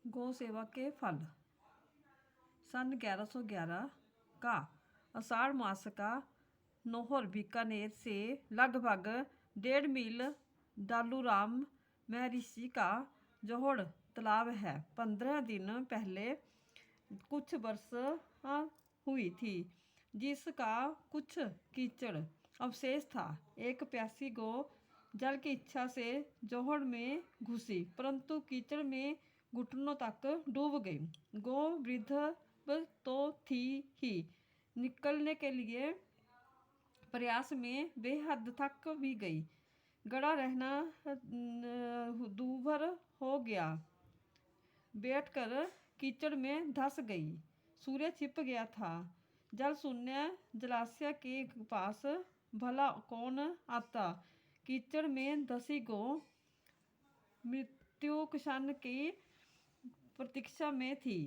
गौ सेवा के फल। सन 1111 का आषाढ़ मास का नोहर बीकानेर से लगभग 1.5 मील डालूराम में ऋषि का जोहड़ तालाब है। 15 दिन पहले कुछ वर्षा हुई थी जिसका कुछ कीचड़ अवशेष था। एक प्यासी गौ जल की इच्छा से जोहड़ में घुसी, परंतु कीचड़ में घुटनों तक डूब गई। गौ वृद्ध तो थी ही, निकलने के लिए प्रयास में बेहद थक भी गई। गड़ा रहना दूभर हो गया, बैठकर कीचड़ में धंस गई। सूर्य छिप गया था। जल शून्य जलाशय के पास भला कौन आता। कीचड़ में धसी गौ मृत्यु क्षण की प्रतीक्षा में थी।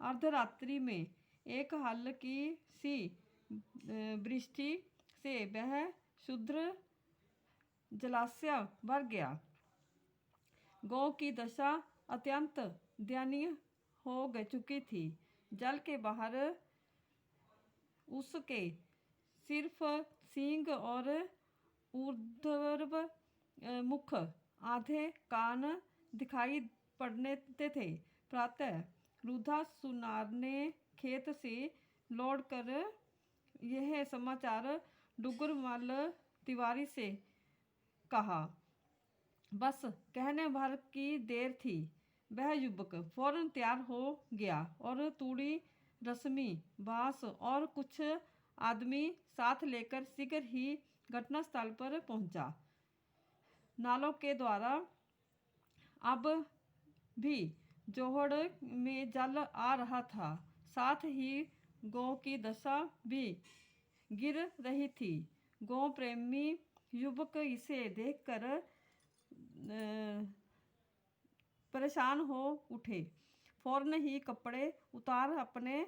अर्धरात्रि में एक हल्की सी वृष्टि से वह शुद्र जलाशय भर गया। गौ की दशा अत्यंत दयनीय हो चुकी थी। जल के बाहर उसके सिर्फ सींग और ऊर्ध्व मुख, आधे कान दिखाई पड़ने थे। प्रातः रुधा सुनार ने खेत से लौटकर यह समाचार डुगरमल तिवारी से कहा। बस कहने भर की देर थी। वह युवक फौरन तैयार हो गया और तूड़ी, रश्मि, बांस और कुछ आदमी साथ लेकर शीघ्र ही घटनास्थल पर पहुंचा। नालों के द्वारा अब भी जोहड़ में जल आ रहा था, साथ ही गौ की दशा भी गिर रही थी। गौ प्रेमी युवक इसे देखकर परेशान हो उठे। फौरन ही कपड़े उतार अपने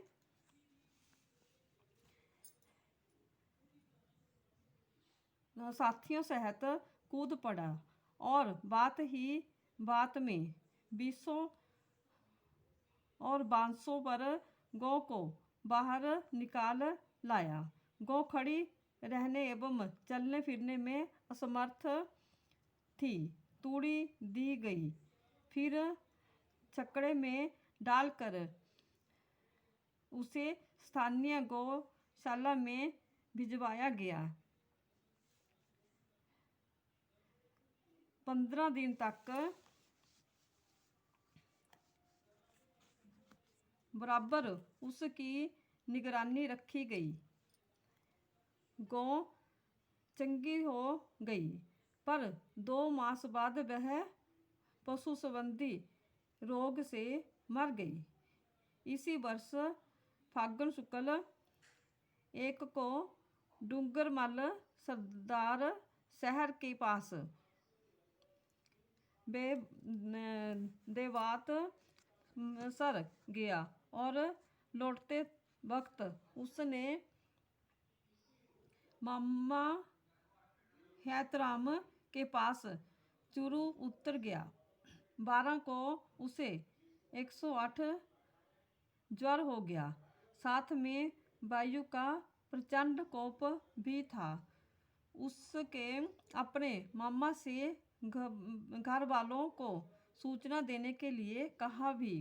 साथियों सहित कूद पड़ा और बात ही बात में बीसों और बांसों पर गौ को बाहर निकाल लाया। गौ खड़ी रहने एवं चलने फिरने में असमर्थ थी। तूड़ी दी गई, फिर छकड़े में डालकर उसे स्थानीय गौशाला में भिजवाया गया। 15 दिन तक बराबर उसकी निगरानी रखी गई। गौ चंगी हो गई, पर 2 मास बाद वह पशु संबंधी रोग से मर गई। इसी वर्ष फागुन शुक्ल 1 को डूंगरमल सरदार शहर के पास देवात सर गया और लौटते वक्त उसने मामा हैतराम के पास चूरू उतर गया। 12 को उसे 108 ज्वर हो गया। साथ में वायु का प्रचंड कोप भी था। उसके अपने मामा से घर वालों को सूचना देने के लिए कहा भी,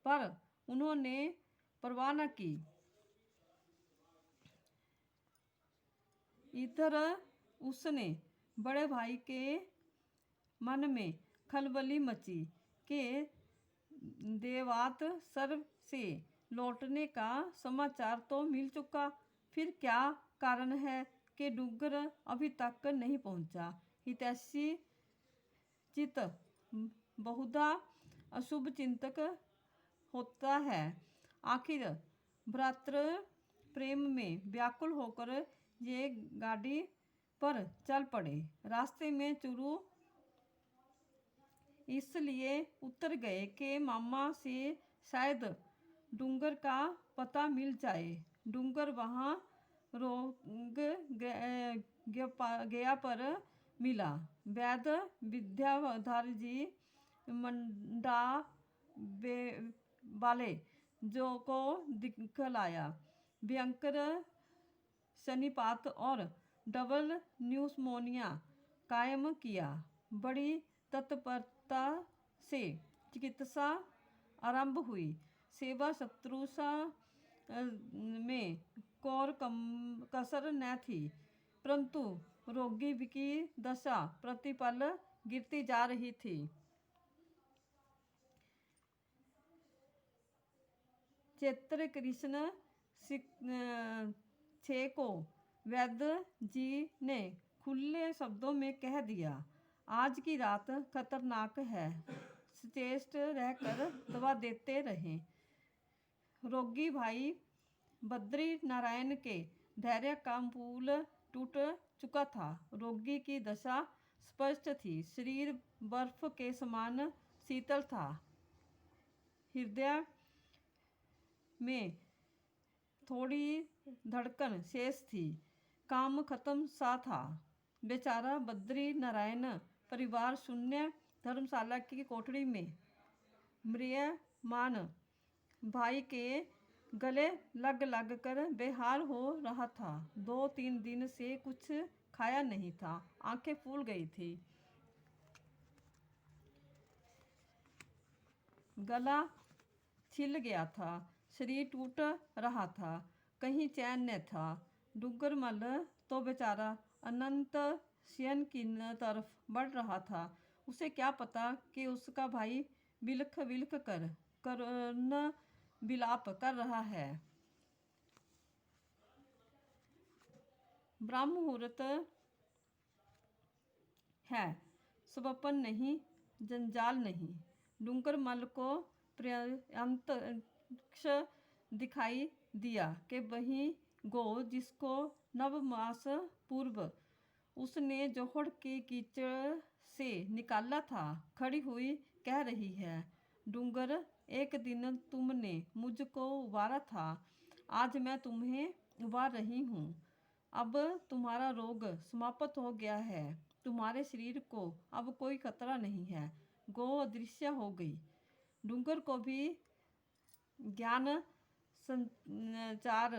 पर उन्होंने परवाह न की। इधर उसने बड़े भाई के मन में खलबली मची कि देवात सर से लौटने का समाचार तो मिल चुका, फिर क्या कारण है कि डूंगर अभी तक नहीं पहुंचा। हितैषी चित बहुधा अशुभ चिंतक होता है। आखिर भ्रातृ प्रेम में व्याकुल होकर ये गाड़ी पर चल पड़े। रास्ते में चूरू इसलिए उतर गए कि मामा से शायद डूंगर का पता मिल जाए। डूंगर वहाँ रोग गया पर मिला। वैद्य विद्याधर जी मंडा वाले जो को दिखलाया। भयंकर शनिपात और डबल न्यूमोनिया कायम किया। बड़ी तत्परता से चिकित्सा आरंभ हुई। सेवा शुश्रूषा में कोर कसर न थी, परंतु रोगी की दशा प्रतिपल गिरती जा रही थी। चैत्र कृष्ण छे को वैद्य जी ने खुले शब्दों में कह दिया, आज की रात खतरनाक है, सचेत रहकर दवा देते रहें। रोगी भाई बद्री नारायण के धैर्य का पुल टूट चुका था। रोगी की दशा स्पष्ट थी। शरीर बर्फ के समान शीतल था। हृदय में थोड़ी धड़कन शेष थी। काम खत्म सा था। बेचारा बद्री नारायण परिवार शून्य धर्मशाला की कोठरी में म्रियमान भाई के गले लग लग कर बेहाल हो रहा था। 2-3 दिन से कुछ खाया नहीं था। आंखें फूल गई थी। गला छिल गया था। शरीर टूट रहा था। कहीं चैन न था। डूंगरमल तो बेचारा अनंत शयन की तरफ बढ़ रहा था। उसे क्या पता कि उसका भाई बिलख बिलख कर करुण विलाप कर रहा है। ब्रह्म मुहूर्त है, स्वप्न नहीं, जंजाल नहीं। डूंगरमल को अंतरिक्ष दिखाई दिया कि वही गो जिसको 9 मास पूर्व उसने जोहड़ के कीचड़ से निकाला था, खड़ी हुई कह रही है, डूंगर, एक दिन तुमने मुझको उबारा था, आज मैं तुम्हें उबार रही हूँ। अब तुम्हारा रोग समाप्त हो गया है। तुम्हारे शरीर को अब कोई खतरा नहीं है। गो अदृश्य हो गई। डूंगर को भी ज्ञान संचार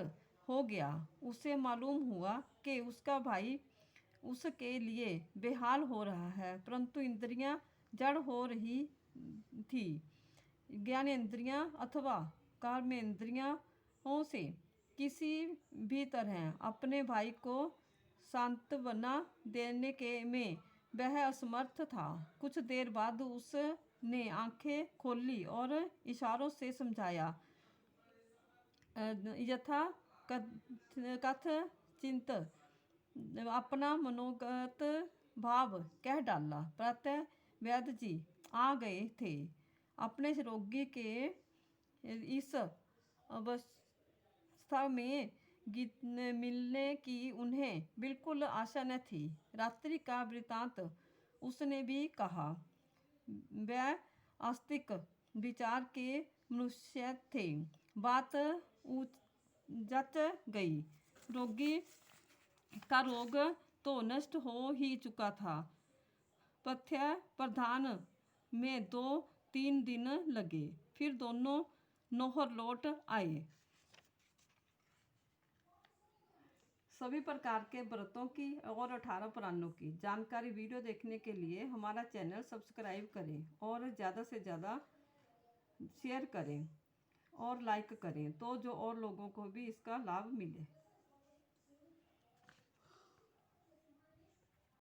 हो गया। उसे मालूम हुआ कि उसका भाई उसके लिए बेहाल हो रहा है, परंतु इंद्रियां जड़ हो रही थी। ज्ञानेंद्रियां अथवा कर्मेंद्रियों से किसी भी तरह अपने भाई को सांत्वना देने के में वह असमर्थ था। कुछ देर बाद उसने आंखें खोली और इशारों से समझाया, यथा कथ चिंत अपना मनोगत भाव कह डाला। प्रातः वैद्य जी आ गए थे। अपने रोगी के इस अवस्था में मिलने की उन्हें बिल्कुल आशा न थी। रात्रि का वृतांत उसने भी कहा। वह आस्तिक विचार के मनुष्य थे। बात जच गई। रोगी का रोग तो नष्ट हो ही चुका था। पथ्य प्रधान में 2-3 दिन लगे, फिर दोनों नौहर लौट आए। सभी प्रकार के व्रतों की और 18 पुराणों की जानकारी वीडियो देखने के लिए हमारा चैनल सब्सक्राइब करें और ज़्यादा से ज़्यादा शेयर करें और लाइक करें, तो जो और लोगों को भी इसका लाभ मिले।